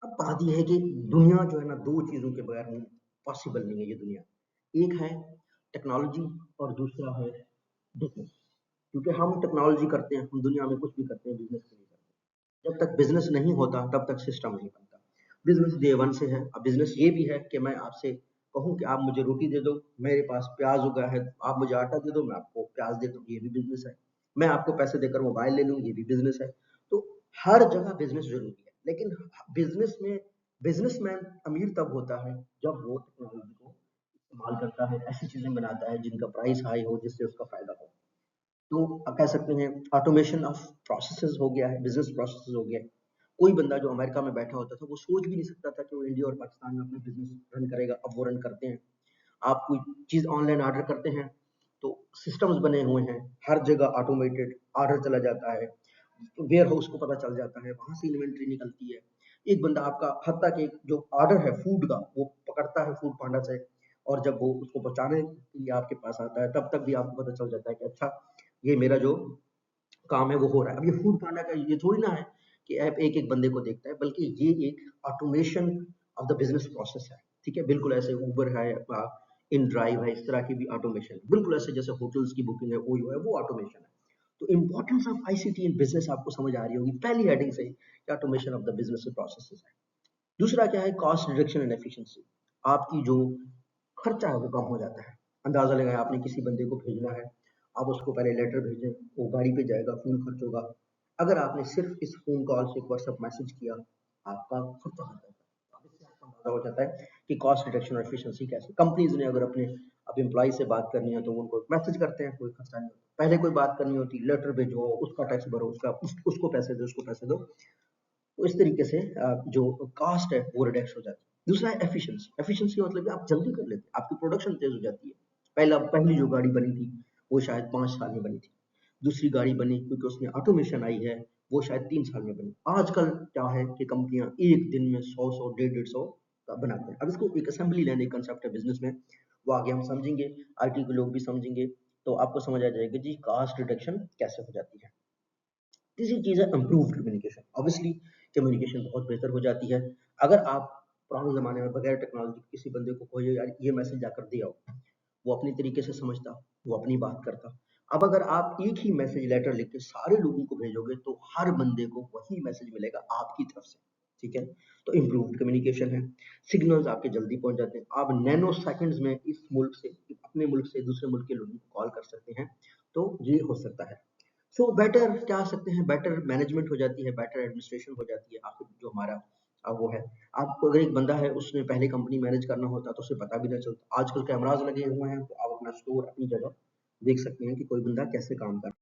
अब बात ये है कि दुनिया जो है ना 2 चीज़ों के बगैर पॉसिबल नहीं है ये दुनिया। एक है टेक्नोलॉजी और दूसरा है बिज़नेस। क्योंकि हम टेक्नोलॉजी करते हैं, हम दुनिया में कुछ भी करते हैं, बिज़नेस के लिए करते हैं। जब तक बिज़नेस नहीं होता तब तक सिस्टम नहीं बनता। बिज़नेस डे 1 से है। अब बिज़नेस ये भी है कि मैं आपसे कहूँ कि आप मुझे रोटी दे दो, मेरे पास प्याज़ उगा है, आप मुझे आटा दे दो, मैं आपको प्याज़ दे दूँ, ये भी बिज़नेस है। मैं आपको पैसे देकर मोबाइल ले लूँ, ये भी बिज़नेस है। तो हर जगह बिज़नेस ज़रूरी है। लेकिन बिज़नेस में बिज़नेसमैन अमीर तब होता है जब वो टेक्नोलॉजी को इस्तेमाल करता है, ऐसी चीज़ें बनाता है जिनका प्राइस हाई हो, जिससे उसका फ़ायदा हो। तो आप कह सकते हैं ऑटोमेशन ऑफ प्रोसेसेस हो गया है, बिज़नेस प्रोसेसेस हो गया है। कोई बंदा जो अमेरिका में बैठा होता था, वो सोच भी नहीं सकता था कि वो इंडिया और पाकिस्तान में अपना बिज़नेस रन करेगा, अब वो रन करते हैं। आप कोई चीज़ ऑनलाइन ऑर्डर करते हैं, तो सिस्टम्स बने हुए हैं, हर जगह ऑटोमेटेड ऑर्डर चला जाता है, वेयर हाउस को पता चल जाता है, वहाँ से इन्वेंट्री निकलती है। एक बंदा आपका हत्ता कि जो ऑर्डर है फूड का, वो पकड़ता है फूड पांडा से, और जब वो उसको पहुँचाने के लिए आपके पास आता है, तब तक भी आपको पता चल जाता है कि अच्छा, ये मेरा जो काम है वो हो रहा है। अब ये फूड पांडा का ये थोड़ी ना है कि ऐप एक-एक बंदे को देखता है, बल्कि ये एक automation of the business process है, ठीक है? बिल्कुल ऐसे उबर है, इन ड्राइव है, इस तरह की भी ऑटोमेशन है। बिल्कुल ऐसे जैसे होटल्स की बुकिंग है, ओयो है, वो ऑटोमेशन है। तो importance of ICT in business आपको समझ आ रही होगी पहली हेडिंग से ही कि automation of the business processes है। दूसरा क्या है? Cost reduction and efficiency. आपकी जो खर्चा है वो कम हो जाता है। अंदाज़ा लगाएँ, आपने किसी बंदे को भेजना है, आप उसको पहले लेटर भेजें, वो गाड़ी पे जाएगा, फ्यूल खर्च होगा। अगर आपने सिर्फ़ इस फ़ोन कॉल से एक व्हाट्सएप मैसेज किया, आपका खर्चा बच जाता है। अब इससे आपको अंदाज़ा हो जाता है कि कॉस्ट रिडक्शन और एफिशिएंसी कैसे कंपनीज़ ने अगर अपने अब एम्प्लॉयी से बात करनी है, तो वो उनको मैसेज करते हैं, कोई खर्चा नहीं होता। पहले कोई बात करनी होती, लेटर भेजो, उसका टैक्स भरो, उसको पैसे दो, उसको पैसे दो। तो इस तरीके से जो कॉस्ट है वो रिडक्स हो जाती है। दूसरा है एफिशिएंसी। एफिशिएंसी का मतलब है आप जल्दी कर लेते हैं, आपकी प्रोडक्शन तेज़ हो जाती है। पहली जो गाड़ी बनी थी, वो शायद 5 साल में बनी थी। दूसरी गाड़ी बनी क्योंकि उसमें ऑटोमेशन आई है, वो शायद 3 साल में बनी। आजकल क्या है कि कंपनियाँ 1 दिन में 100-100 डेढ़-डेढ़ 100 का बनाते हैं। अब इसको एक असेंबली लाइन एक कांसेप्ट है बिज़नेस में, वो आगे हम समझेंगे, आईटी के लोग भी समझेंगे, तो आपको समझ आ जाएगा जी कॉस्ट रिडक्शन कैसे हो जाती है। तीसरी चीज़ है इम्प्रूव्ड कम्युनिकेशन। ऑब्वियसली कम्युनिकेशन बहुत बेहतर हो जाती है। अगर आप पुराने ज़माने में बगैर टेक्नोलॉजी के किसी बंदे को कहो यार ये मैसेज जाकर दे आओ, वो अपनी तरीके से समझता, वो अपनी बात करता। अब अगर आप एक ही मैसेज लेटर लिख के सारे लोगों को भेजोगे तो हर बंदे को वही मैसेज मिलेगा आपकी तरफ से, ठीक है? तो इम्प्रूव्ड कम्युनिकेशन है। सिग्नल्स आपके जल्दी पहुँच जाते हैं। आप नैनो सेकंड्स में इस मुल्क से अपने मुल्क से दूसरे मुल्क के लोगों को कॉल कर सकते हैं, तो ये हो सकता है। सो बेटर क्या सकते हैं, बेटर मैनेजमेंट हो जाती है, बेटर एडमिनिस्ट्रेशन हो जाती है, आखिर जो हमारा वो है। आपको अगर एक बंदा है उसने पहले कंपनी मैनेज करना होता तो उसे पता भी ना चलता। आजकल कैमरास लगे हुए हैं, तो आप अपना स्टोर अपनी जगह देख सकते हैं कि कोई बंदा कैसे काम कर रहा है।